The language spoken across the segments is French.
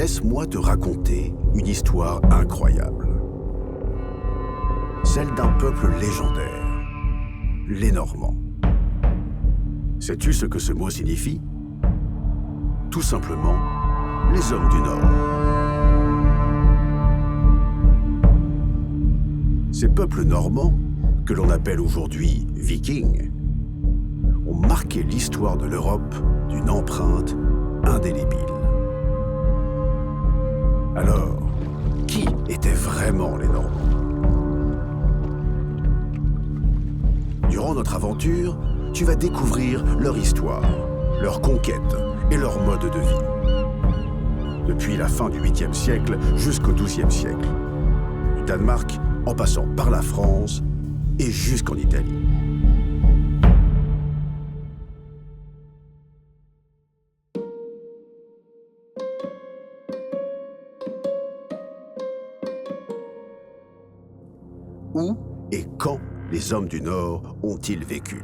laisse-moi te raconter une histoire incroyable. Celle d'un peuple légendaire, les Normands. Sais-tu ce que ce mot signifie? Tout simplement, les hommes du Nord. Ces peuples normands, que l'on appelle aujourd'hui vikings, ont marqué l'histoire de l'Europe d'une empreinte indélébile. Alors, qui étaient vraiment les Normands? Durant notre aventure, tu vas découvrir leur histoire, leurs conquêtes et leur mode de vie. Depuis la fin du 8e siècle jusqu'au 12e siècle. Du Danemark en passant par la France et jusqu'en Italie. Où et quand les hommes du Nord ont-ils vécu?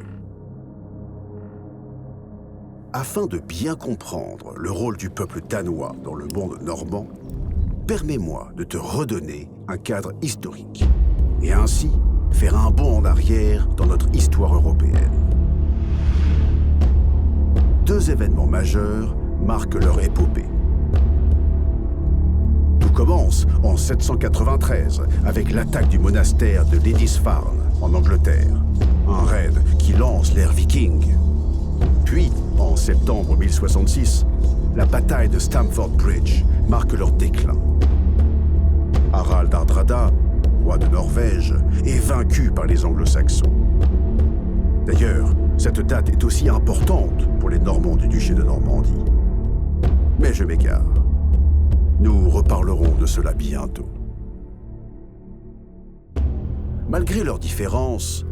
Afin de bien comprendre le rôle du peuple danois dans le monde normand, permets-moi de te redonner un cadre historique et ainsi faire un bond en arrière dans notre histoire européenne. Deux événements majeurs marquent leur épopée. Tout commence en 793 avec l'attaque du monastère de Lindisfarne en Angleterre, un raid qui lance l'ère viking. Puis, en septembre 1066, la bataille de Stamford Bridge marque leur déclin. Harald Hardrada, roi de Norvège, est vaincu par les Anglo-Saxons. D'ailleurs, cette date est aussi importante pour les Normands du duché de Normandie. Mais je m'égare. Nous reparlerons de cela bientôt. Malgré leurs différences,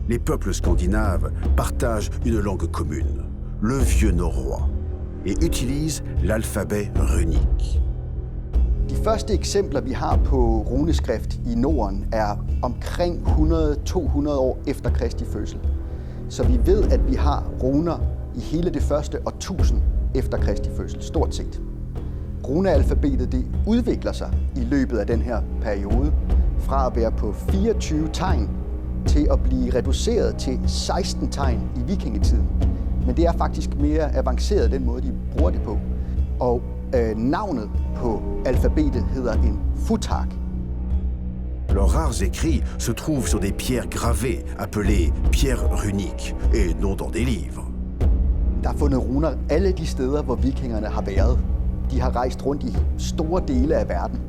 les peuples scandinaves partagent une langue commune, le vieux norrois, et utilisent l'alphabet runique. De første eksempler, vi har på runeskrift i Norden, er omkring 100-200 år efter Kristi fødsel. Så vi ved, at vi har runer i hele det første årtusind efter Kristi fødsel, stort set. Runealfabetet det udvikler sig i løbet af den her periode, fra at være på 24 tegn til at blive reduceret til 16 tegn i vikingetiden. Men det er faktisk mere avanceret den måde, de bruger det på. Og navnet på alfabetet hedder en futhark. Leurs rares écrits se trouvent sur des pierres gravées, appelées pierres runiques, et non dans des livres. Der er fundet runer alle de steder, hvor vikingerne har været. De har rejst rundt i store dele af verden.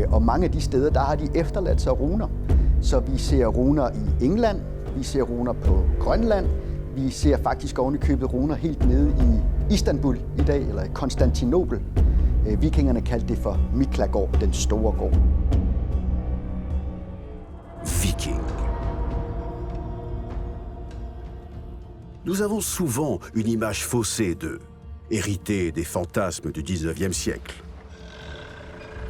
Og mange af de steder, der har de efterladt sig runer. Så vi ser runer i England, vi ser runer på Grønland, vi ser faktisk ovenikøbet runer helt nede i Istanbul i dag, eller i Konstantinopel. Vikingerne kaldte det for Miklagård, den store gård. Viking. Nous avons souvent une image faussée d'eux, héritée des fantasmes du 19e siècle.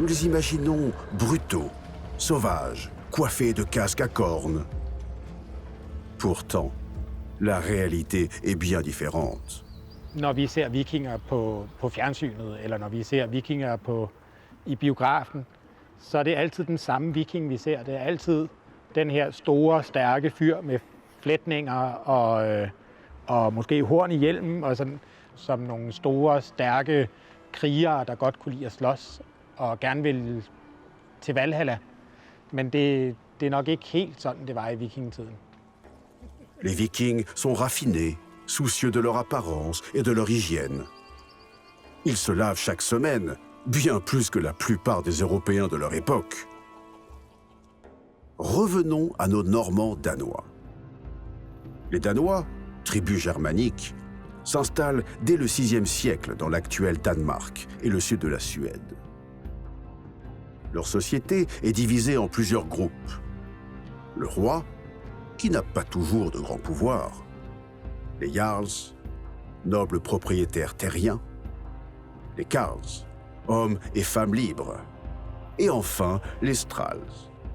Nous les imaginons brutaux, sauvages, coiffés de casques à cornes. Pourtant, la réalité est bien différente. Når vi ser vikinger på fjernsynet, eller når vi ser vikinger i biografen, så er det altid den samme viking, vi ser. Det er altid den her store, stærke fyr med flætninger og måske horn i hjelmen, og sådan, som nogle store, stærke krigere, der godt kunne lide at slås og gerne ville til Valhalla. Men det er nok ikke helt sådan, det var i vikingetiden. Les Vikings sont raffinés, soucieux de leur apparence et de leur hygiène. Ils se lavent chaque semaine, bien plus que la plupart des Européens de leur époque. Revenons à nos Normands danois. Les Danois, tribu germanique, s'installent dès le 6e siècle dans l'actuel Danemark et le sud de la Suède. Leur société est divisée en plusieurs groupes. Le roi, qui n'a pas toujours de grands pouvoirs, les jarls, nobles propriétaires terriens, les carls, hommes et femmes libres, et enfin les strals,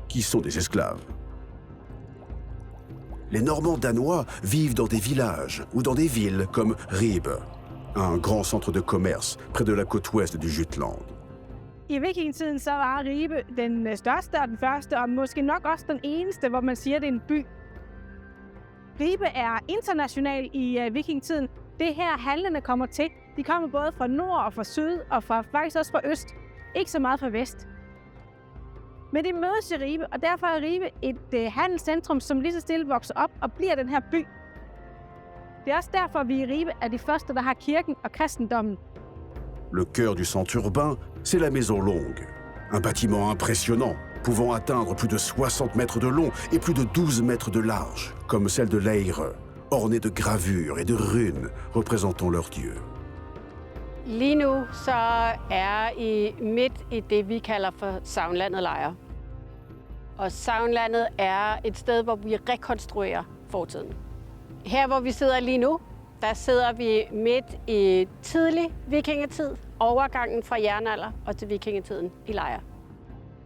qui sont des esclaves. Les Normands danois vivent dans des villages ou dans des villes comme Ribe, un grand centre de commerce près de la côte ouest du Jutland, I vikingetiden så var Ribe den største og den første, og måske nok også den eneste, hvor man siger, det er en by. Ribe er international i vikingetiden. Det her handlende kommer til. De kommer både fra nord og fra syd, og faktisk også fra øst. Ikke så meget fra vest. Men de mødes i Ribe, og derfor er Ribe et handelscentrum, som lige så stille vokser op og bliver den her by. Det er også derfor, at vi i Ribe er de første, der har kirken og kristendommen. Le cœur du centre urbain, c'est la Maison Longue. Un bâtiment impressionnant, pouvant atteindre plus de 60 mètres de long et plus de 12 mètres de large, comme celle de Lejre, ornée de gravures et de runes représentant leurs dieux. Lige nu så er I midt i det, vi kalder for Sagnlandet Lejre. Og Sagnlandet er et sted, hvor vi rekonstruerer fortiden. Her, hvor vi sidder lige nu, der sidder vi midt i tidlig vikingetid, overgangen fra jernalder og til vikingetiden i Lejre.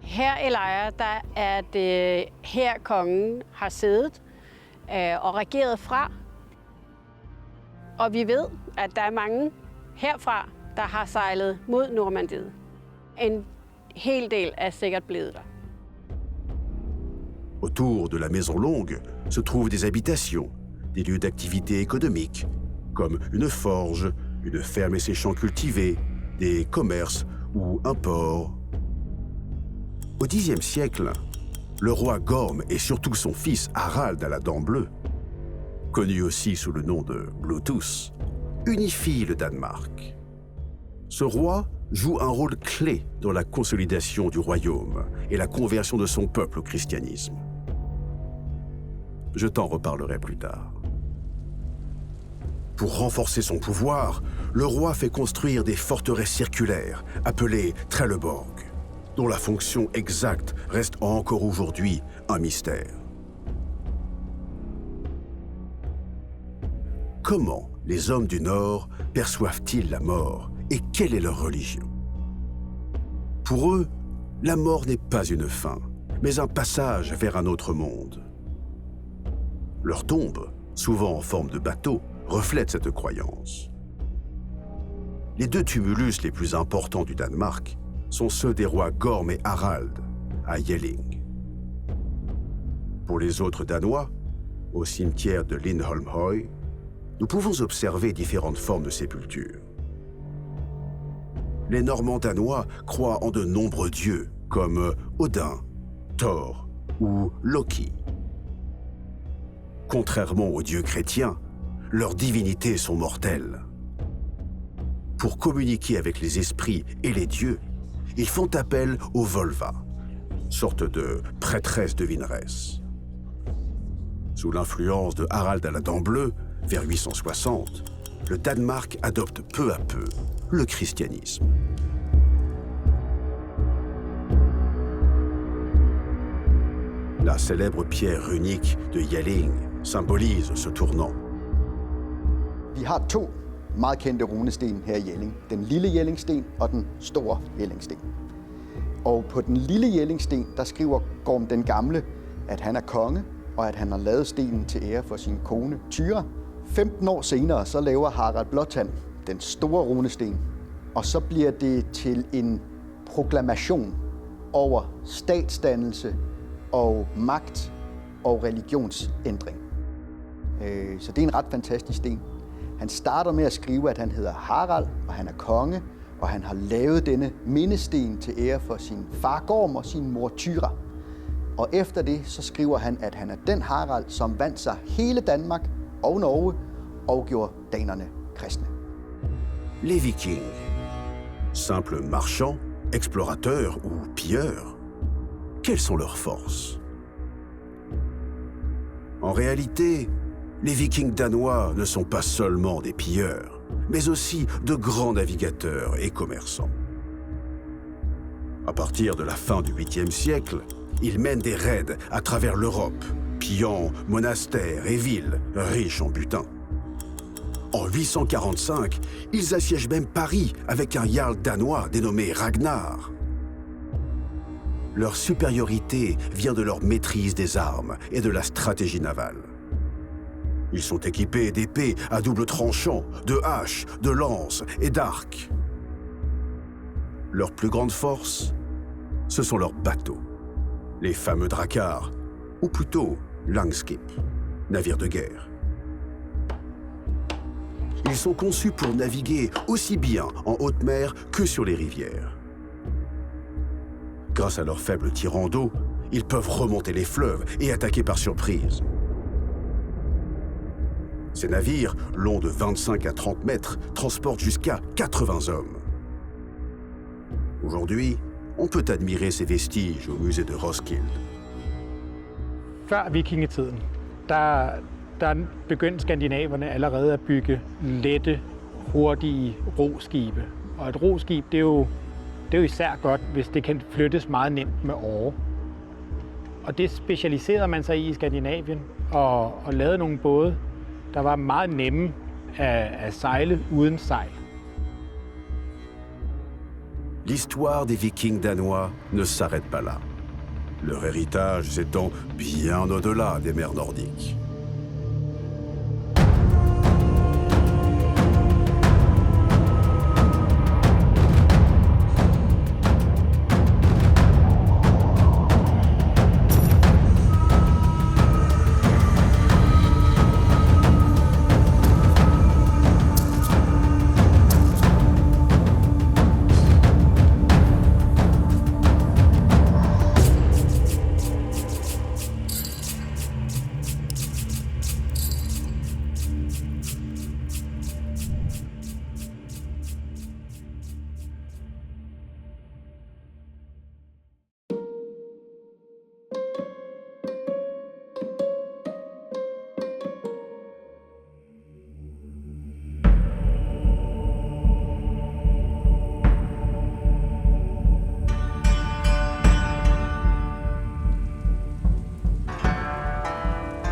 Her i Lejre, der er det her kongen har siddet og regeret fra. Og vi ved, at der er mange herfra, der har sejlet mod Normandiet. En hel del er sikkert blevet der. Autour de la Maison Longue se trouvent des habitations, des lieux d'activité économique, comme une forge, une ferme et ses champs cultivés, des commerces ou un port. Au Xe siècle, le roi Gorm et surtout son fils Harald à la dent bleue, connu aussi sous le nom de Bluetooth, unifient le Danemark. Ce roi joue un rôle clé dans la consolidation du royaume et la conversion de son peuple au christianisme. Je t'en reparlerai plus tard. Pour renforcer son pouvoir, le roi fait construire des forteresses circulaires, appelées Trelleborg, dont la fonction exacte reste encore aujourd'hui un mystère. Comment les hommes du Nord perçoivent-ils la mort et quelle est leur religion? Pour eux, la mort n'est pas une fin, mais un passage vers un autre monde. Leurs tombes, souvent en forme de bateau, reflètent cette croyance. Les deux tumulus les plus importants du Danemark sont ceux des rois Gorm et Harald, à Jelling. Pour les autres Danois, au cimetière de Lindholmhøj, nous pouvons observer différentes formes de sépultures. Les Normands danois croient en de nombreux dieux, comme Odin, Thor ou Loki. Contrairement aux dieux chrétiens, leurs divinités sont mortelles. Pour communiquer avec les esprits et les dieux, ils font appel aux Volva, sorte de prêtresses devineresses. Sous l'influence de Harald à la dent bleue, vers 860, le Danemark adopte peu à peu le christianisme. La célèbre pierre runique de Jelling symbolise ce tournant. Vi har to meget kendte runesten her i Jelling. Den lille Jellingsten og den store Jellingsten. Og på den lille Jellingsten, der skriver Gorm den Gamle, at han er konge, og at han har lavet stenen til ære for sin kone Tyra. 15 år senere, så laver Harald Blåtand den store runesten, og så bliver det til en proklamation over statsdannelse og magt og religionsændring. Så det er en ret fantastisk sten. Han starter med at skrive, at han hedder Harald, og han er konge, og han har lavet denne mindesten til ære for sin far Gorm og sin mor Tyra. Og efter det, så skriver han, at han er den Harald, som vandt sig hele Danmark og Norge og gjorde danerne kristne. Les Vikings, simples marchands, explorateurs ou pilleurs, quelles sont leurs forces? En réalité, les Vikings danois ne sont pas seulement des pilleurs, mais aussi de grands navigateurs et commerçants. À partir de la fin du 8e siècle, ils mènent des raids à travers l'Europe, pillant monastères et villes riches en butin. En 845, ils assiègent même Paris avec un jarl danois dénommé Ragnar. Leur supériorité vient de leur maîtrise des armes et de la stratégie navale. Ils sont équipés d'épées à double tranchant, de haches, de lances et d'arcs. Leur plus grande force, ce sont leurs bateaux. Les fameux dracars, ou plutôt langskip, navires de guerre. Ils sont conçus pour naviguer aussi bien en haute mer que sur les rivières. Grâce à leur faible tirant d'eau, ils peuvent remonter les fleuves et attaquer par surprise. Ces navires, longs de 25 à 30 mètres, transportent jusqu'à 80 hommes. Aujourd'hui, on peut admirer ces vestiges au musée de Roskilde. Før vikingetiden, der begyndte skandinaverne allerede at bygge lette, hurtige roskibe. Og et roskib, det er jo især godt, hvis det kan flyttes meget nemt med åre. Og det specialiserede man sig i Skandinavien og lavede nogle både, der var meget nemme at sejle uden sejl. L'histoire des Vikings danois ne s'arrête pas là. Leur héritage s'étend bien au-delà des mers nordiques.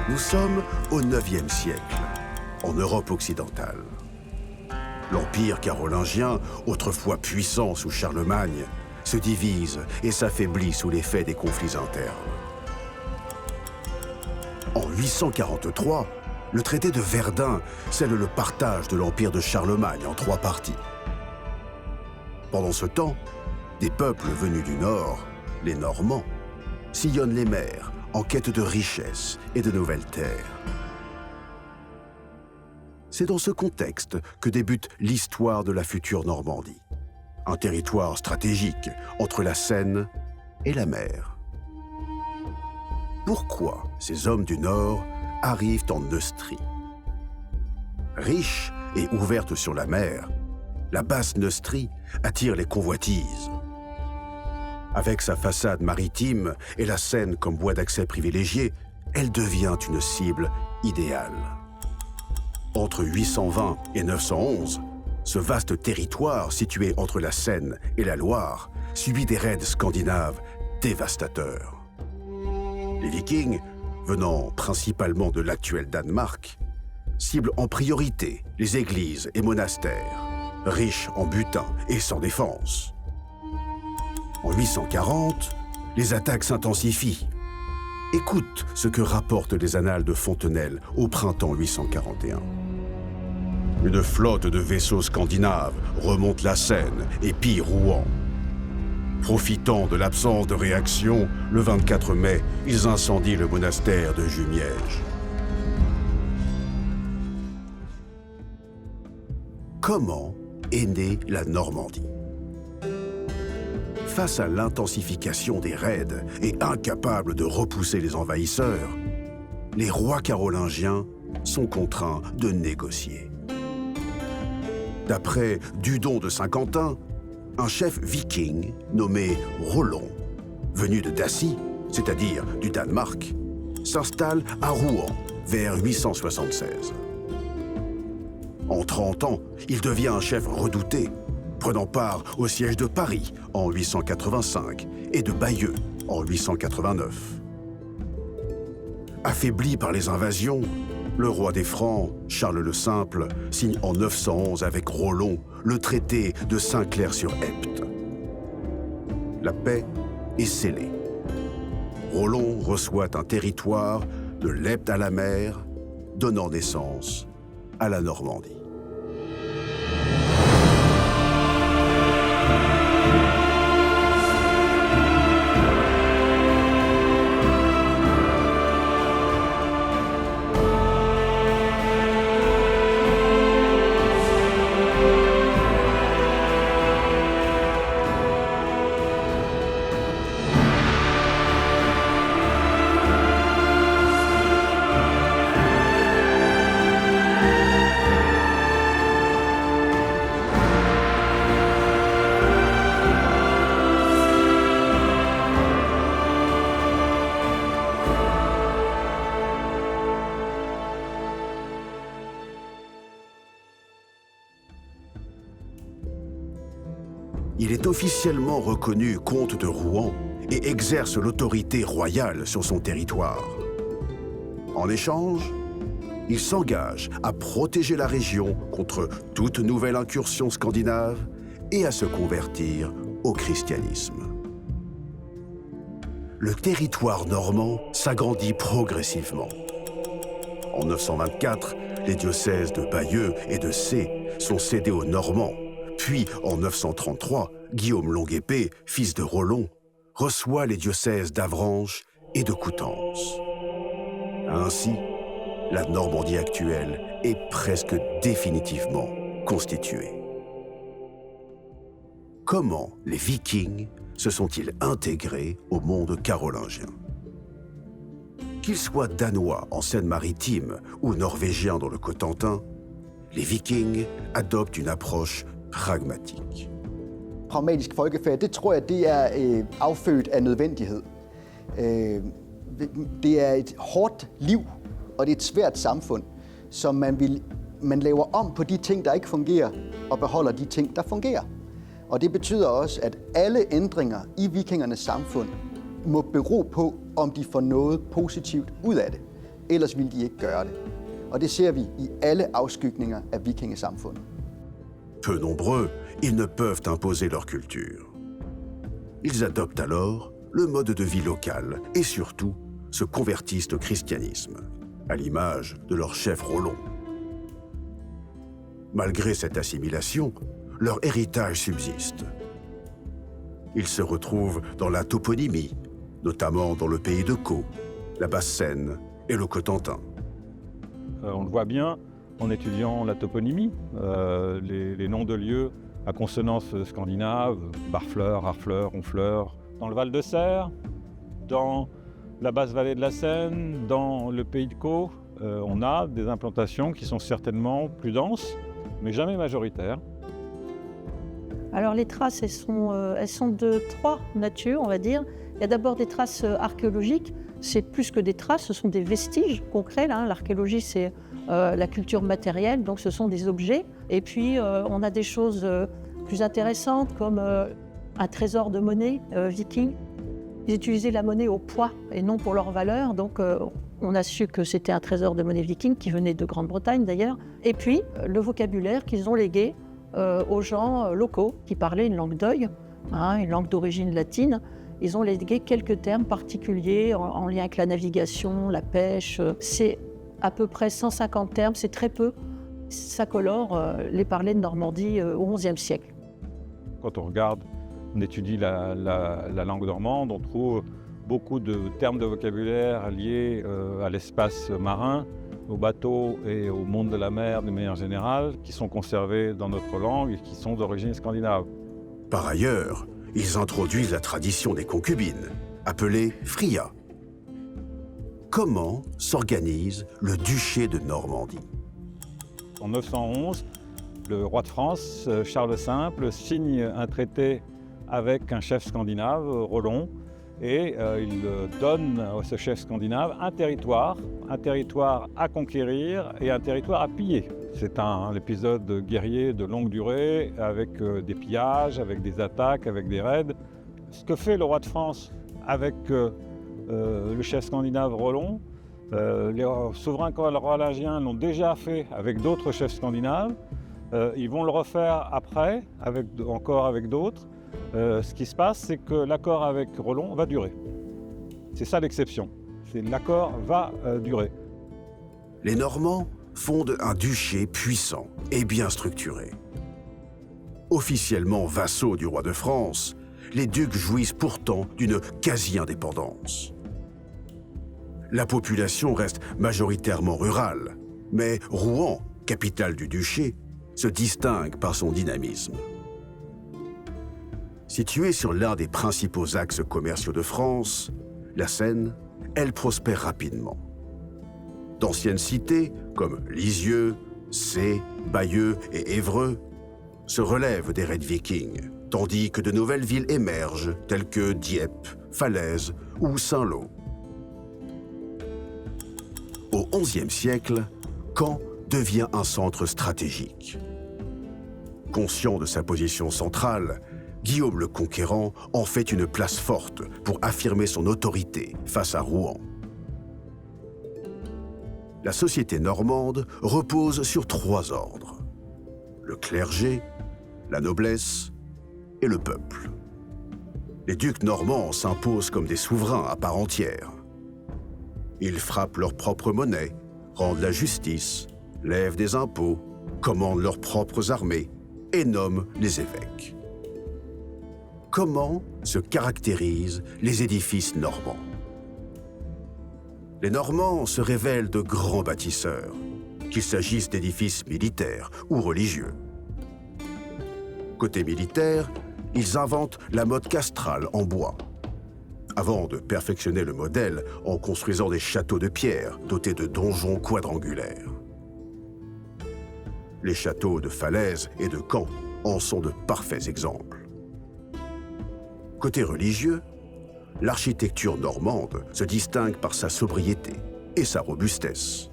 Nous sommes au IXe siècle, en Europe occidentale. L'Empire carolingien, autrefois puissant sous Charlemagne, se divise et s'affaiblit sous l'effet des conflits internes. En 843, le traité de Verdun scelle le partage de l'Empire de Charlemagne en 3 parties. Pendant ce temps, des peuples venus du Nord, les Normands, sillonnent les mers en quête de richesses et de nouvelles terres. C'est dans ce contexte que débute l'histoire de la future Normandie, un territoire stratégique entre la Seine et la mer. Pourquoi ces hommes du Nord arrivent en Neustrie? Riche et ouverte sur la mer, la basse Neustrie attire les convoitises. Avec sa façade maritime et la Seine comme voie d'accès privilégiée, elle devient une cible idéale. Entre 820 et 911, ce vaste territoire situé entre la Seine et la Loire subit des raids scandinaves dévastateurs. Les Vikings, venant principalement de l'actuel Danemark, ciblent en priorité les églises et monastères, riches en butin et sans défense. En 840, les attaques s'intensifient. Écoute ce que rapportent les annales de Fontenelle au printemps 841. Une flotte de vaisseaux scandinaves remonte la Seine et pille Rouen. Profitant de l'absence de réaction, le 24 mai, ils incendient le monastère de Jumièges. Comment est née la Normandie? Face à l'intensification des raids et incapables de repousser les envahisseurs, les rois carolingiens sont contraints de négocier. D'après Dudon de Saint-Quentin, un chef viking nommé Rollon, venu de Dacie, c'est-à-dire du Danemark, s'installe à Rouen vers 876. En 30 ans, il devient un chef redouté, prenant part au siège de Paris en 885 et de Bayeux en 889. Affaibli par les invasions, le roi des Francs, Charles le Simple, signe en 911 avec Rollon le traité de Saint-Clair-sur-Epte. La paix est scellée. Rollon reçoit un territoire de l'Epte à la mer, donnant naissance à la Normandie. il est officiellement reconnu comte de Rouen et exerce l'autorité royale sur son territoire. En échange, il s'engage à protéger la région contre toute nouvelle incursion scandinave et à se convertir au christianisme. Le territoire normand s'agrandit progressivement. En 924, les diocèses de Bayeux et de Sées sont cédés aux Normands. Puis, en 933, Guillaume Longuepée, fils de Rollon, reçoit les diocèses d'Avranches et de Coutances. Ainsi, la Normandie actuelle est presque définitivement constituée. Comment les Vikings se sont-ils intégrés au monde carolingien? Qu'ils soient danois en Seine-Maritime ou norvégiens dans le Cotentin, les Vikings adoptent une approche pragmatique. Pragmatisk folkefærd, det tror jeg, det er affødt af nødvendighed. Det er et hårdt liv, og det er et svært samfund, så man laver om på de ting, der ikke fungerer, og beholder de ting, der fungerer. Og det betyder også, at alle ændringer i vikingernes samfund må bero på, om de får noget positivt ud af det. Ellers vil de ikke gøre det. Og det ser vi i alle afskygninger af vikingesamfundet. Peu nombreux, ils ne peuvent imposer leur culture. Ils adoptent alors le mode de vie local et surtout se convertissent au christianisme, à l'image de leur chef Rollon. Malgré cette assimilation, leur héritage subsiste. Ils se retrouvent dans la toponymie, notamment dans le pays de Caux, la Basse-Seine et le Cotentin. On le voit bien en étudiant la toponymie, les noms de lieux à consonance scandinave, Barfleur, Harfleur, Honfleur, dans le Val de Serre, dans la basse vallée de la Seine, dans le pays de Caux, on a des implantations qui sont certainement plus denses, mais jamais majoritaires. Alors les traces, elles sont de trois natures, on va dire. Il y a d'abord des traces archéologiques. C'est plus que des traces, ce sont des vestiges concrets. L'archéologie, c'est la culture matérielle, donc ce sont des objets. Et puis, on a des choses plus intéressantes, comme un trésor de monnaie viking. Ils utilisaient la monnaie au poids et non pour leur valeur. Donc, on a su que c'était un trésor de monnaie viking qui venait de Grande-Bretagne, d'ailleurs. Et puis, le vocabulaire qu'ils ont légué aux gens locaux qui parlaient une langue d'oïl, une langue d'origine latine. Ils ont légué quelques termes particuliers en lien avec la navigation, la pêche. C'est à peu près 150 termes, c'est très peu. Ça colore les parlers de Normandie au XIe siècle. Quand on regarde, on étudie la langue normande, on trouve beaucoup de termes de vocabulaire liés à l'espace marin, aux bateaux et au monde de la mer de manière générale, qui sont conservés dans notre langue et qui sont d'origine scandinave. Par ailleurs, ils introduisent la tradition des concubines, appelée Fria. Comment s'organise le duché de Normandie? En 911, le roi de France, Charles le Simple, signe un traité avec un chef scandinave, Rollon, et il donne à ce chef scandinave un territoire à conquérir et un territoire à piller. C'est un épisode guerrier de longue durée, avec des pillages, avec des attaques, avec des raids. Ce que fait le roi de France avec le chef scandinave Rollon, les souverains carolingiens l'ont déjà fait avec d'autres chefs scandinaves. Ils vont le refaire après, encore avec d'autres. Ce qui se passe, c'est que l'accord avec Rollon va durer. C'est ça l'exception. L'accord va durer. Les Normands fondent un duché puissant et bien structuré. Officiellement vassaux du roi de France, les ducs jouissent pourtant d'une quasi-indépendance. La population reste majoritairement rurale, mais Rouen, capitale du duché, se distingue par son dynamisme. Située sur l'un des principaux axes commerciaux de France, la Seine, elle prospère rapidement. D'anciennes cités, comme Lisieux, Sées, Bayeux et Évreux, se relèvent des raids vikings, tandis que de nouvelles villes émergent, telles que Dieppe, Falaise ou Saint-Lô. Au XIe siècle, Caen devient un centre stratégique. Conscient de sa position centrale, Guillaume le Conquérant en fait une place forte pour affirmer son autorité face à Rouen. La société normande repose sur 3 ordres: le clergé, la noblesse et le peuple. Les ducs normands s'imposent comme des souverains à part entière. Ils frappent leur propre monnaie, rendent la justice, lèvent des impôts, commandent leurs propres armées et nomment les évêques. Comment se caractérisent les édifices normands? Les Normands se révèlent de grands bâtisseurs, qu'il s'agisse d'édifices militaires ou religieux. Côté militaire, ils inventent la motte castrale en bois, avant de perfectionner le modèle en construisant des châteaux de pierre dotés de donjons quadrangulaires. Les châteaux de Falaise et de Caen en sont de parfaits exemples. Côté religieux, l'architecture normande se distingue par sa sobriété et sa robustesse.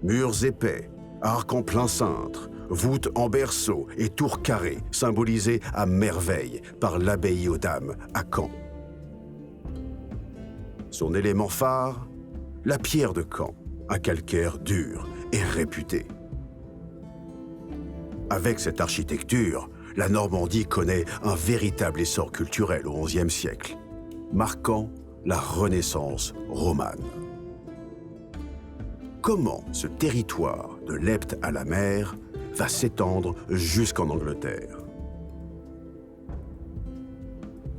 Murs épais, arcs en plein cintre, voûtes en berceau et tours carrées symbolisées à merveille par l'abbaye aux Dames à Caen. Son élément phare, la pierre de Caen, un calcaire dur et réputé. Avec cette architecture, la Normandie connaît un véritable essor culturel au XIe siècle, marquant la Renaissance romane. Comment ce territoire de l'Epte à la mer va s'étendre jusqu'en Angleterre?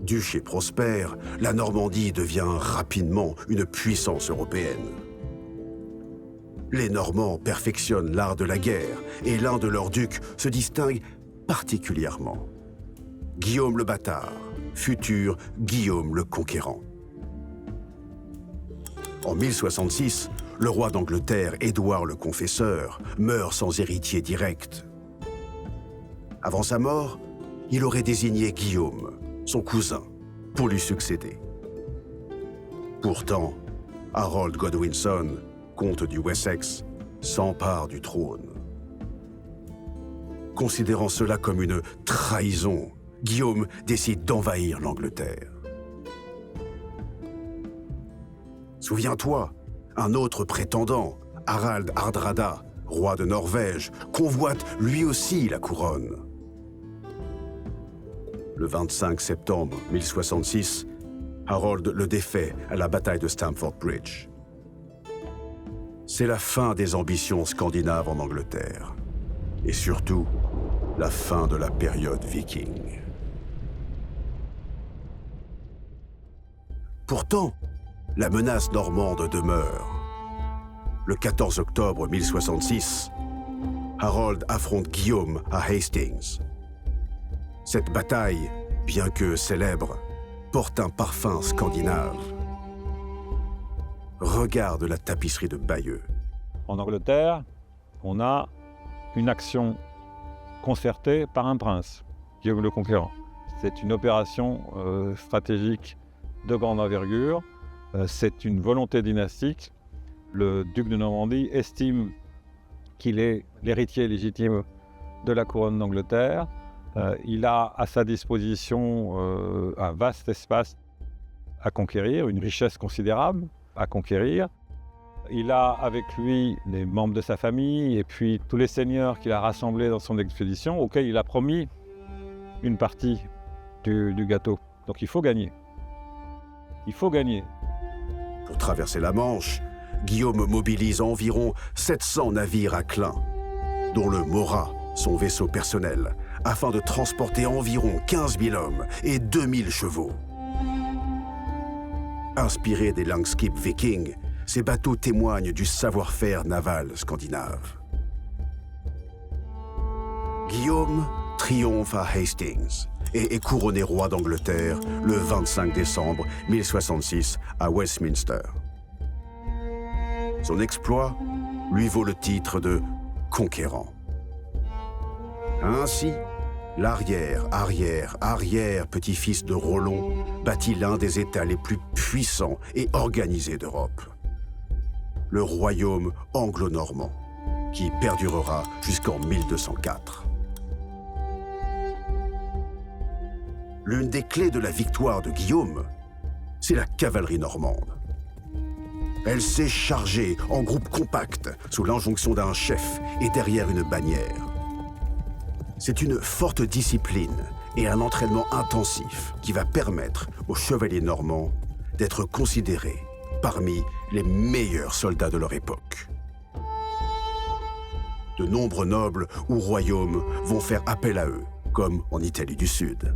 Duché prospère, la Normandie devient rapidement une puissance européenne. Les Normands perfectionnent l'art de la guerre et l'un de leurs ducs se distingue particulièrement: Guillaume le Bâtard, futur Guillaume le Conquérant. En 1066, le roi d'Angleterre, Édouard le Confesseur, meurt sans héritier direct. Avant sa mort, il aurait désigné Guillaume, son cousin, pour lui succéder. Pourtant, Harold Godwinson, comte du Wessex, s'empare du trône. Considérant cela comme une trahison, Guillaume décide d'envahir l'Angleterre. Souviens-toi, un autre prétendant, Harald Hardrada, roi de Norvège, convoite lui aussi la couronne. Le 25 septembre 1066, Harold le défait à la bataille de Stamford Bridge. C'est la fin des ambitions scandinaves en Angleterre. Et surtout, la fin de la période viking. Pourtant, la menace normande demeure. Le 14 octobre 1066, Harold affronte Guillaume à Hastings. Cette bataille, bien que célèbre, porte un parfum scandinave. Regarde la tapisserie de Bayeux. En Angleterre, on a une action concertée par un prince, Guillaume le Conquérant. C'est une opération stratégique de grande envergure. C'est une volonté dynastique. Le duc de Normandie estime qu'il est l'héritier légitime de la couronne d'Angleterre. Il a à sa disposition un vaste espace à conquérir, une richesse considérable à conquérir. Il a avec lui les membres de sa famille et puis tous les seigneurs qu'il a rassemblés dans son expédition, auxquels il a promis une partie du gâteau. Donc il faut gagner. Il faut gagner. Pour traverser la Manche, Guillaume mobilise environ 700 navires à Klein, dont le Morat, son vaisseau personnel, afin de transporter environ 15 000 hommes et 2000 chevaux. Inspirés des Langskip vikings, ces bateaux témoignent du savoir-faire naval scandinave. Guillaume triomphe à Hastings et est couronné roi d'Angleterre le 25 décembre 1066 à Westminster. Son exploit lui vaut le titre de conquérant. Ainsi, l'arrière-petit-fils de Rollon bâtit l'un des États les plus puissants et organisés d'Europe. Le royaume anglo-normand, qui perdurera jusqu'en 1204. l'une des clés de la victoire de Guillaume, c'est la cavalerie normande. Elle s'est chargée en groupe compact, sous l'injonction d'un chef et derrière une bannière. C'est une forte discipline et un entraînement intensif qui va permettre aux chevaliers normands d'être considérés parmi les meilleurs soldats de leur époque. De nombreux nobles ou royaumes vont faire appel à eux, comme en Italie du Sud.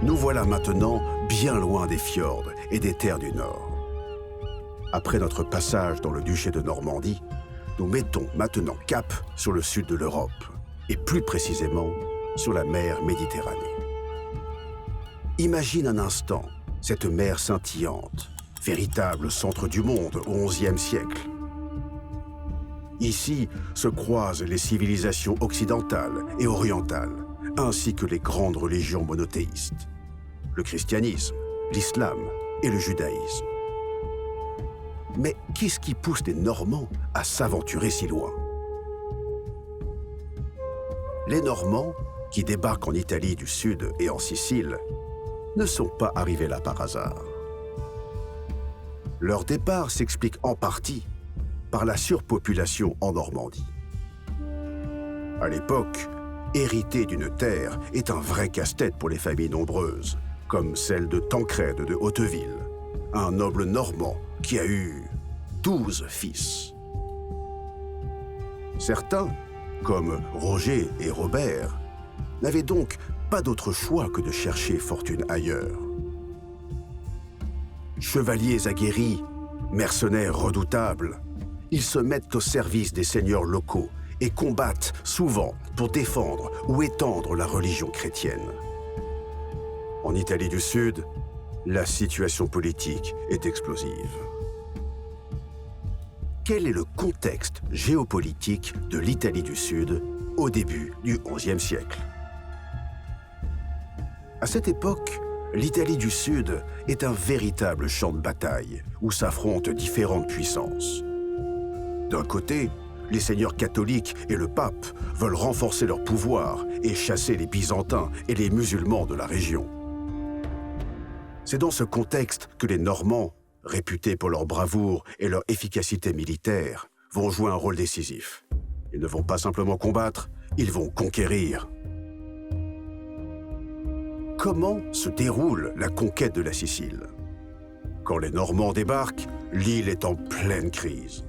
Nous voilà maintenant bien loin des fjords et des terres du Nord. Après notre passage dans le duché de Normandie, nous mettons maintenant cap sur le sud de l'Europe, et plus précisément sur la mer Méditerranée. Imagine un instant cette mer scintillante, véritable centre du monde au XIe siècle. Ici se croisent les civilisations occidentales et orientales, ainsi que les grandes religions monothéistes, le christianisme, l'islam et le judaïsme. Mais qu'est-ce qui pousse les Normands à s'aventurer si loin? Les Normands, qui débarquent en Italie du Sud et en Sicile, ne sont pas arrivés là par hasard. Leur départ s'explique en partie par la surpopulation en Normandie. À l'époque, hériter d'une terre est un vrai casse-tête pour les familles nombreuses, comme celle de Tancrède de Hauteville, un noble normand qui a eu 12 fils. Certains, comme Roger et Robert, n'avaient donc pas d'autre choix que de chercher fortune ailleurs. Chevaliers aguerris, mercenaires redoutables, ils se mettent au service des seigneurs locaux et combattent souvent pour défendre ou étendre la religion chrétienne. En Italie du Sud, la situation politique est explosive. Quel est le contexte géopolitique de l'Italie du Sud au début du XIe siècle? À cette époque, l'Italie du Sud est un véritable champ de bataille où s'affrontent différentes puissances. D'un côté, les seigneurs catholiques et le pape veulent renforcer leur pouvoir et chasser les Byzantins et les musulmans de la région. C'est dans ce contexte que les Normands, réputés pour leur bravoure et leur efficacité militaire, vont jouer un rôle décisif. Ils ne vont pas simplement combattre, ils vont conquérir. Comment se déroule la conquête de la Sicile? Quand les Normands débarquent, l'île est en pleine crise.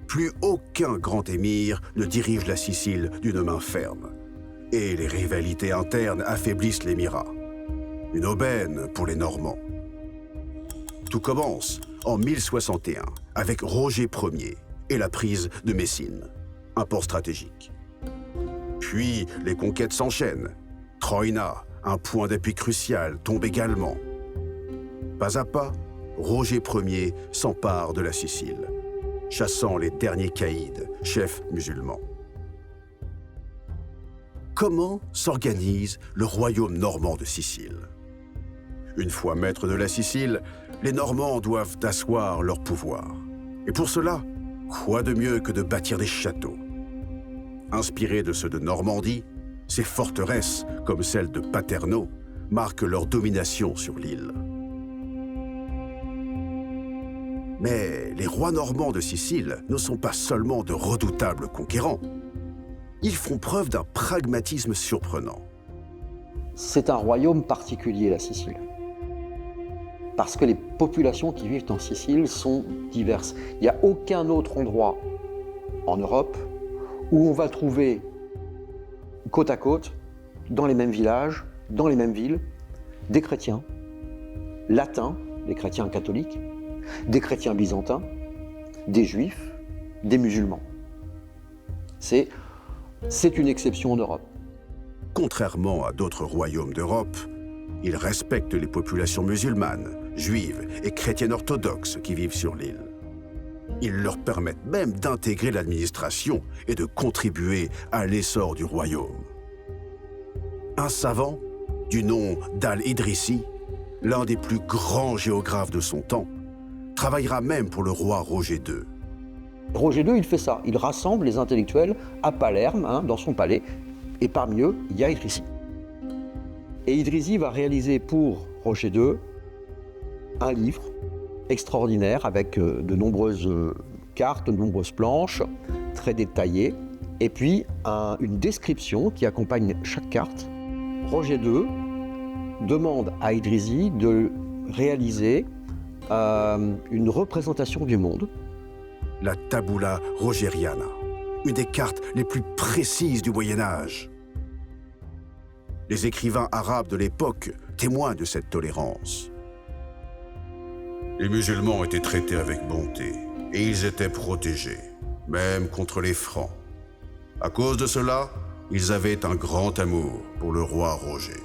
Plus aucun grand émir ne dirige la Sicile d'une main ferme. Et les rivalités internes affaiblissent l'émirat. Une aubaine pour les Normands. Tout commence en 1061 avec Roger Ier et la prise de Messine, un port stratégique. Puis les conquêtes s'enchaînent. Troïna, un point d'appui crucial, tombe également. Pas à pas, Roger Ier s'empare de la Sicile, chassant les derniers caïds, chefs musulmans. Comment s'organise le royaume normand de Sicile? Une fois maîtres de la Sicile, les Normands doivent asseoir leur pouvoir. Et pour cela, quoi de mieux que de bâtir des châteaux? Inspirés de ceux de Normandie, ces forteresses, comme celle de Paternò, marquent leur domination sur l'île. Mais les rois normands de Sicile ne sont pas seulement de redoutables conquérants. Ils font preuve d'un pragmatisme surprenant. C'est un royaume particulier, la Sicile. Parce que les populations qui vivent en Sicile sont diverses. Il n'y a aucun autre endroit en Europe où on va trouver côte à côte, dans les mêmes villages, dans les mêmes villes, des chrétiens latins, des chrétiens catholiques, des chrétiens byzantins, des juifs, des musulmans. C'est une exception en Europe. Contrairement à d'autres royaumes d'Europe, ils respectent les populations musulmanes, juives et chrétiennes orthodoxes qui vivent sur l'île. Ils leur permettent même d'intégrer l'administration et de contribuer à l'essor du royaume. Un savant, du nom d'Al-Idrissi, l'un des plus grands géographes de son temps, travaillera même pour le roi Roger II. Roger II, il fait ça. Il rassemble les intellectuels à Palerme, dans son palais, et parmi eux, il y a Idrissi. Et Idrissi va réaliser pour Roger II un livre extraordinaire avec de nombreuses cartes, de nombreuses planches, très détaillées, et puis une description qui accompagne chaque carte. Roger II demande à Idrissi de réaliser une représentation du monde. La Tabula Rogeriana, une des cartes les plus précises du Moyen-Âge. Les écrivains arabes de l'époque témoignent de cette tolérance. Les musulmans étaient traités avec bonté et ils étaient protégés, même contre les Francs. À cause de cela, ils avaient un grand amour pour le roi Roger.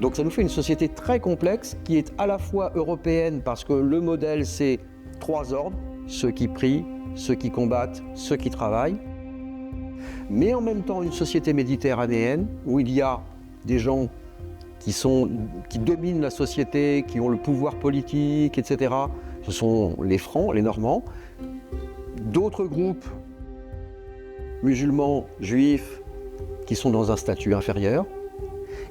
Donc ça nous fait une société très complexe qui est à la fois européenne parce que le modèle c'est 3 ordres, ceux qui prient, ceux qui combattent, ceux qui travaillent, mais en même temps une société méditerranéenne où il y a des gens qui dominent la société, qui ont le pouvoir politique, etc. Ce sont les Francs, les Normands. D'autres groupes musulmans, juifs, qui sont dans un statut inférieur.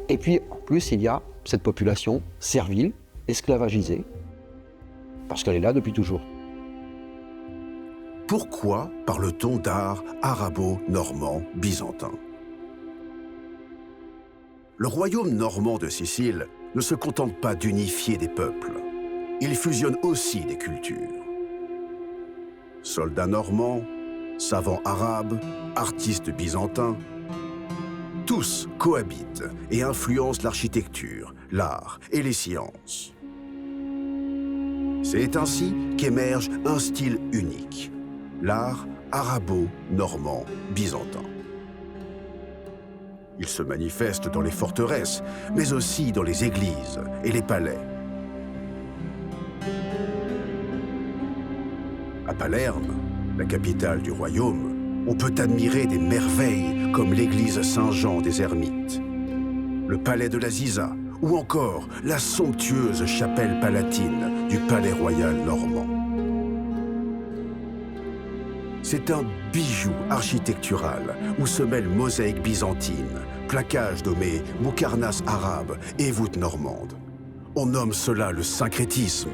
Et puis, en plus, il y a cette population servile, esclavagisée, parce qu'elle est là depuis toujours. Pourquoi parle-t-on d'art arabo-normand byzantin? Le royaume normand de Sicile ne se contente pas d'unifier des peuples. Il fusionne aussi des cultures. Soldats normands, savants arabes, artistes byzantins, tous cohabitent et influencent l'architecture, l'art et les sciences. C'est ainsi qu'émerge un style unique, l'art arabo-normand byzantin. Il se manifeste dans les forteresses, mais aussi dans les églises et les palais. À Palerme, la capitale du royaume, on peut admirer des merveilles comme l'église Saint-Jean des Ermites, le palais de la Ziza ou encore la somptueuse chapelle palatine du palais royal normand. C'est un bijou architectural où se mêlent mosaïques byzantines, plaquages nommés Moukarnas arabes et voûtes normandes. On nomme cela le syncrétisme.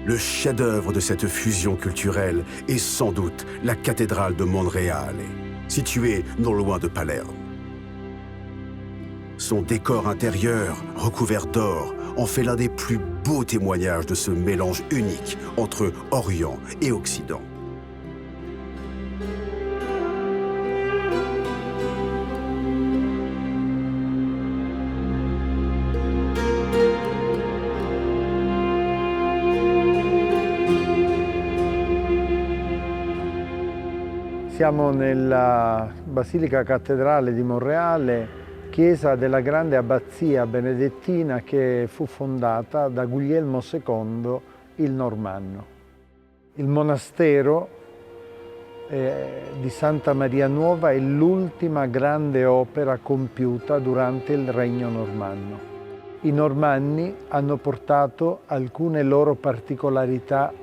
Le chef-d'œuvre de cette fusion culturelle est sans doute la cathédrale de Monreale, située non loin de Palerme. Son décor intérieur, recouvert d'or, en fait l'un des plus beaux témoignages de ce mélange unique entre Orient et Occident. Siamo nella Basilica Cattedrale di Monreale, chiesa della grande abbazia benedettina che fu fondata da Guglielmo II il Normanno. Il monastero di Santa Maria Nuova è l'ultima grande opera compiuta durante il regno normanno. I Normanni hanno portato alcune loro particolarità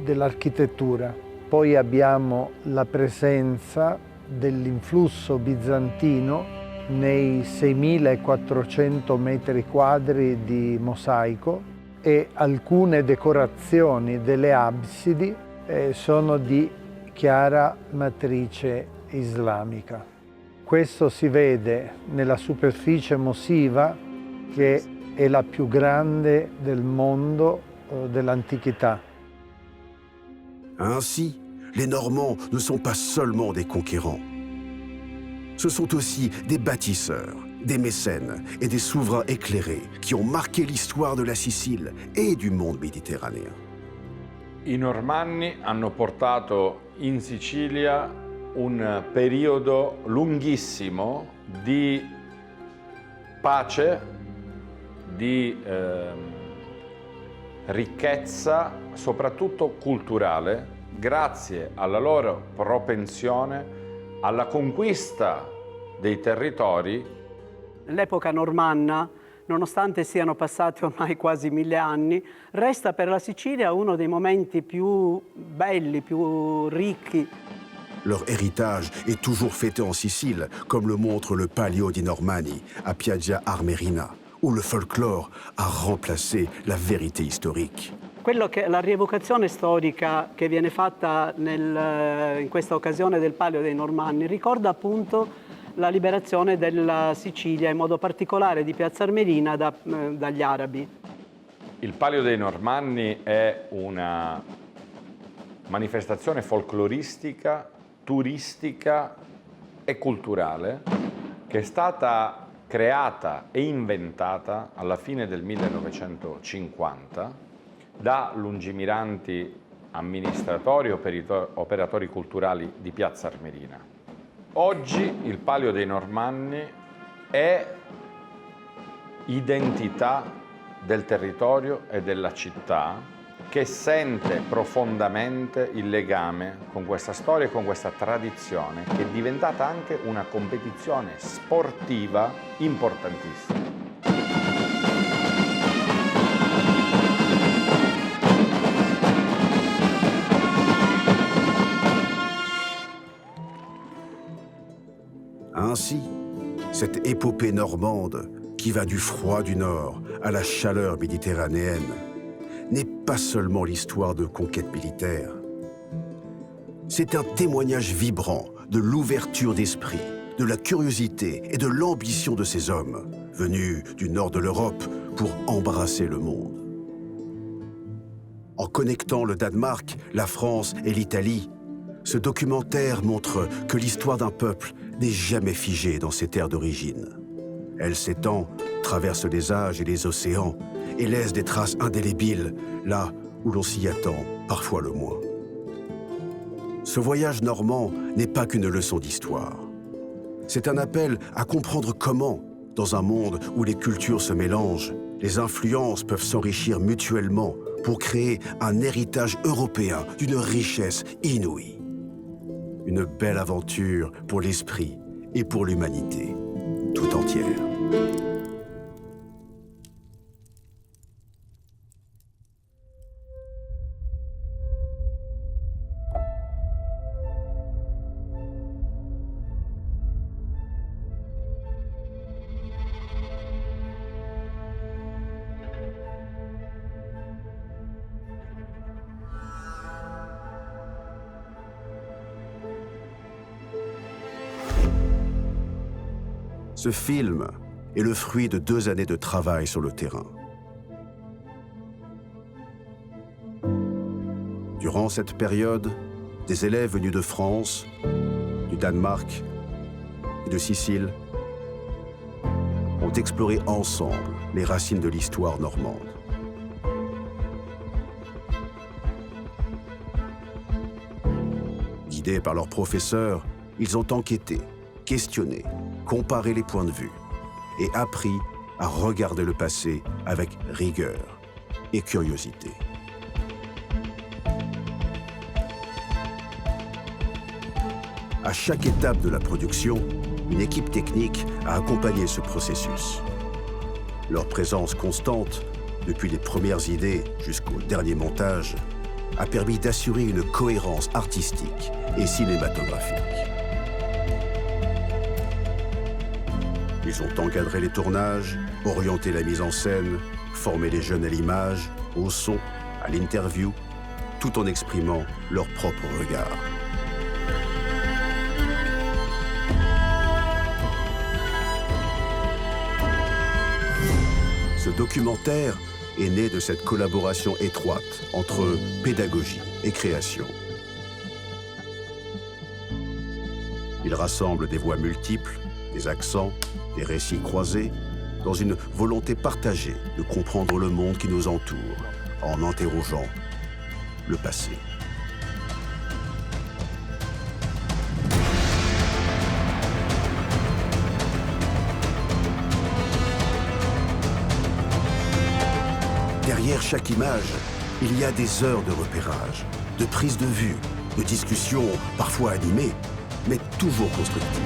dell'architettura. Poi abbiamo la presenza dell'influsso bizantino nei 6.400 metri quadri di mosaico e alcune decorazioni delle absidi sono di chiara matrice islamica. Questo si vede nella superficie mosiva che è la più grande del mondo dell'antichità. Ainsi, les Normands ne sont pas seulement des conquérants. Ce sont aussi des bâtisseurs, des mécènes et des souverains éclairés qui ont marqué l'histoire de la Sicile et du monde méditerranéen. I Normanni hanno portato in Sicilia un periodo lunghissimo di pace, di ricchezza, soprattutto culturale, grazie alla loro propensione alla conquista dei territori. L'epoca normanna, nonostante siano passati ormai quasi 1000 anni, resta per la Sicilia uno dei momenti più belli, più ricchi. Leur héritage est toujours fêté en Sicile, comme le montre le Palio di Normanni à Piazza Armerina, où le folklore a remplacé la vérité historique. La rievocazione storica che viene fatta in questa occasione del Palio dei Normanni ricorda appunto la liberazione della Sicilia, in modo particolare di Piazza Armerina, dagli arabi. Il Palio dei Normanni è una manifestazione folcloristica, turistica e culturale che è stata creata e inventata alla fine del 1950 da lungimiranti amministratori e operatori culturali di Piazza Armerina. Oggi il Palio dei Normanni è identità del territorio e della città, che sente profondamente il legame con questa storia e con questa tradizione, che è diventata anche una competizione sportiva importantissima. Ainsi, cette épopée normande, qui va du froid du Nord à la chaleur méditerranéenne, n'est pas seulement l'histoire de conquêtes militaires. C'est un témoignage vibrant de l'ouverture d'esprit, de la curiosité et de l'ambition de ces hommes, venus du nord de l'Europe pour embrasser le monde. En connectant le Danemark, la France et l'Italie, ce documentaire montre que l'histoire d'un peuple n'est jamais figée dans ses terres d'origine. Elle s'étend, traverse les âges et les océans et laisse des traces indélébiles là où l'on s'y attend parfois le moins. Ce voyage normand n'est pas qu'une leçon d'histoire. C'est un appel à comprendre comment, dans un monde où les cultures se mélangent, les influences peuvent s'enrichir mutuellement pour créer un héritage européen d'une richesse inouïe. Une belle aventure pour l'esprit et pour l'humanité tout entière. Ce film est le fruit de 2 années de travail sur le terrain. Durant cette période, des élèves venus de France, du Danemark et de Sicile ont exploré ensemble les racines de l'histoire normande. Guidés par leurs professeurs, ils ont enquêté, questionné, comparé les points de vue et appris à regarder le passé avec rigueur et curiosité. À chaque étape de la production, une équipe technique a accompagné ce processus. Leur présence constante, depuis les premières idées jusqu'au dernier montage, a permis d'assurer une cohérence artistique et cinématographique. Ils ont encadré les tournages, orienté la mise en scène, formé les jeunes à l'image, au son, à l'interview, tout en exprimant leur propre regard. Ce documentaire est né de cette collaboration étroite entre pédagogie et création. Il rassemble des voix multiples, des accents, des récits croisés, dans une volonté partagée de comprendre le monde qui nous entoure, en interrogeant le passé. derrière chaque image, il y a des heures de repérage, de prise de vue, de discussions parfois animées, mais toujours constructives.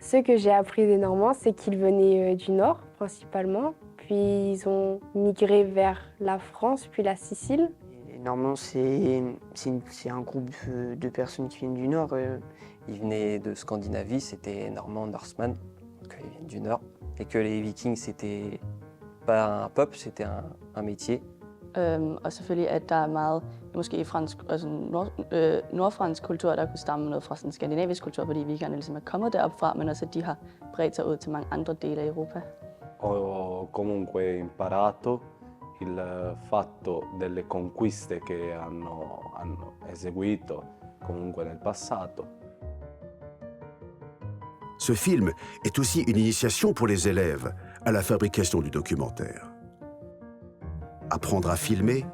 Ce que j'ai appris des Normands, c'est qu'ils venaient du nord principalement, puis ils ont migré vers la France, puis la Sicile. Les Normands, c'est un groupe de personnes qui viennent du nord. Ils venaient de Scandinavie, c'était Normands, Norseman, donc ils viennent du nord. Et que les Vikings, c'était pas un peuple, c'était un métier. Og selvfølgelig, at der er meget måske fransk, altså nordfransk kultur, der kunne stamme noget fra sådan skandinavisk kultur, fordi vikingerne ligesom er kommet derop fra, men også at de har bredt sig ud til mange andre dele af Europa. Ho comunque imparato il fatto delle conquiste che hanno eseguito comunque nel passato. Ce film est aussi une initiation pour les élèves à la fabrication du documentaire. Apprendre à filmer,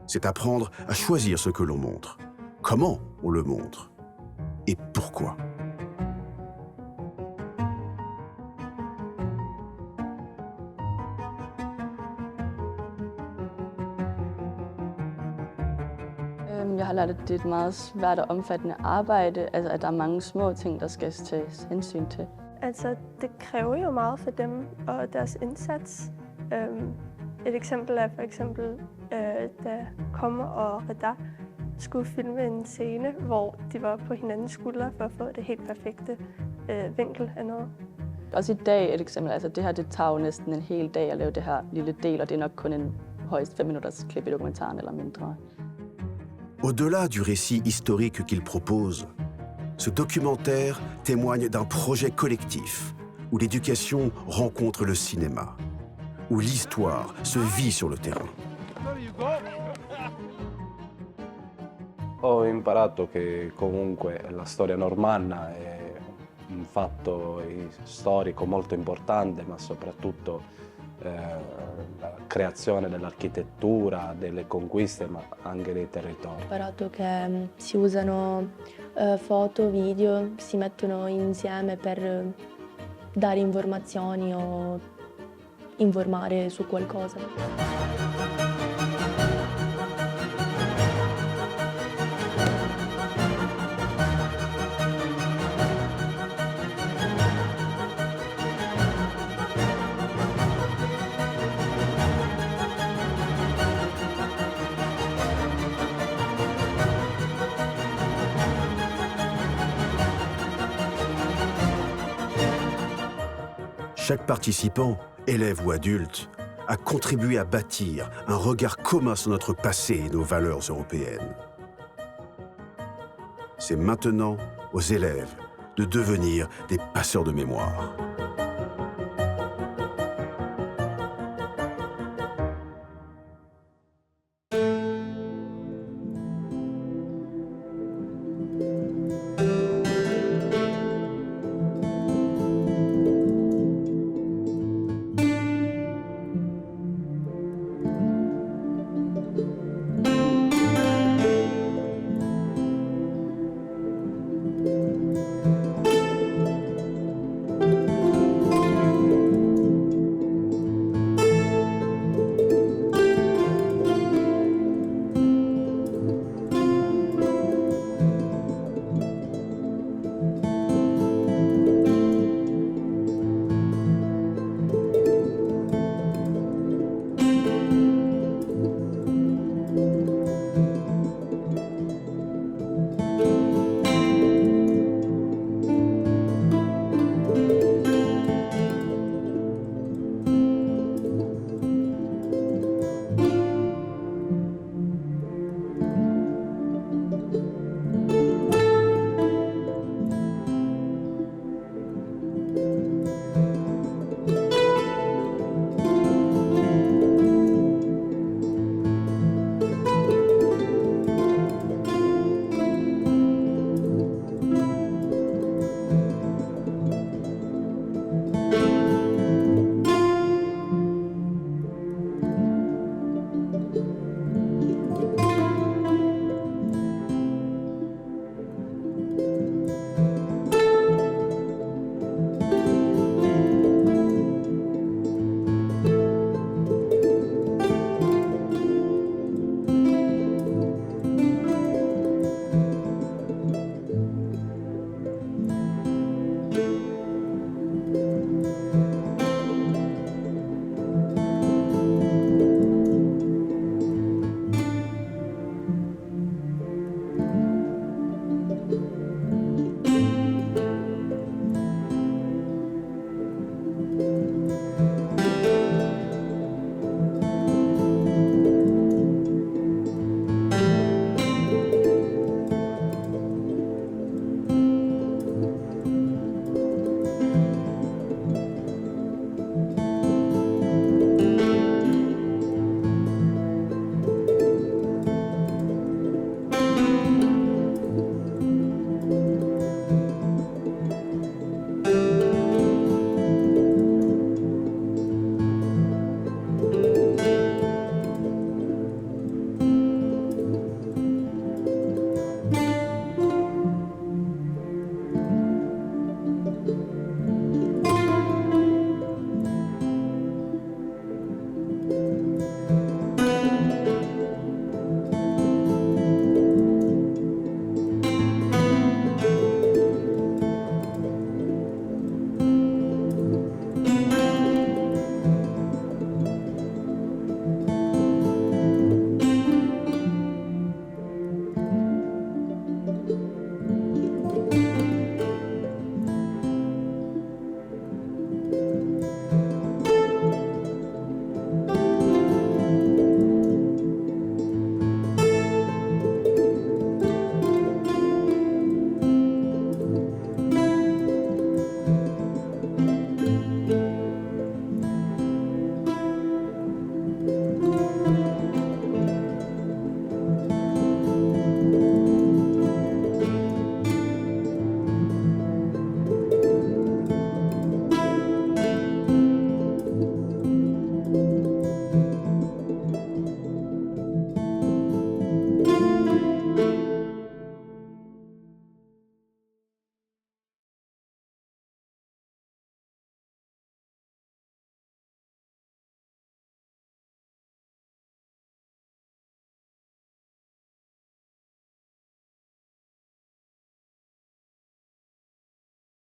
c'est apprendre à choisir ce que l'on montre, comment on le montre et pourquoi. Jeg har lært, at det er et meget svært og omfattende arbejde, altså at der er mange små ting, der skal tages hensyn til. Altså, det kræver jo meget for dem og deres indsats. Et eksempel er for eksempel, da Kommer og Redar skulle filme en scene, hvor de var på hinandens skuldre for at få det helt perfekte vinkel af noget. Også i dag et eksempel, altså det her, det tager jo næsten en hel dag at lave det her lille del, og det er nok kun en højst 5 minutters klip i dokumentaren eller mindre. Au-delà du récit historique qu'il propose, ce documentaire témoigne d'un projet collectif où l'éducation rencontre le cinéma, où l'histoire se vit sur le terrain. Ho imparato che comunque la storia normanna è un fatto storico molto importante, ma soprattutto la creazione dell'architettura, delle conquiste, ma anche dei territori. Ho imparato che si usano foto, video, si mettono insieme per dare informazioni o informare su qualcosa. Chaque participant, élève ou adulte, a contribué à bâtir un regard commun sur notre passé et nos valeurs européennes. C'est maintenant aux élèves de devenir des passeurs de mémoire.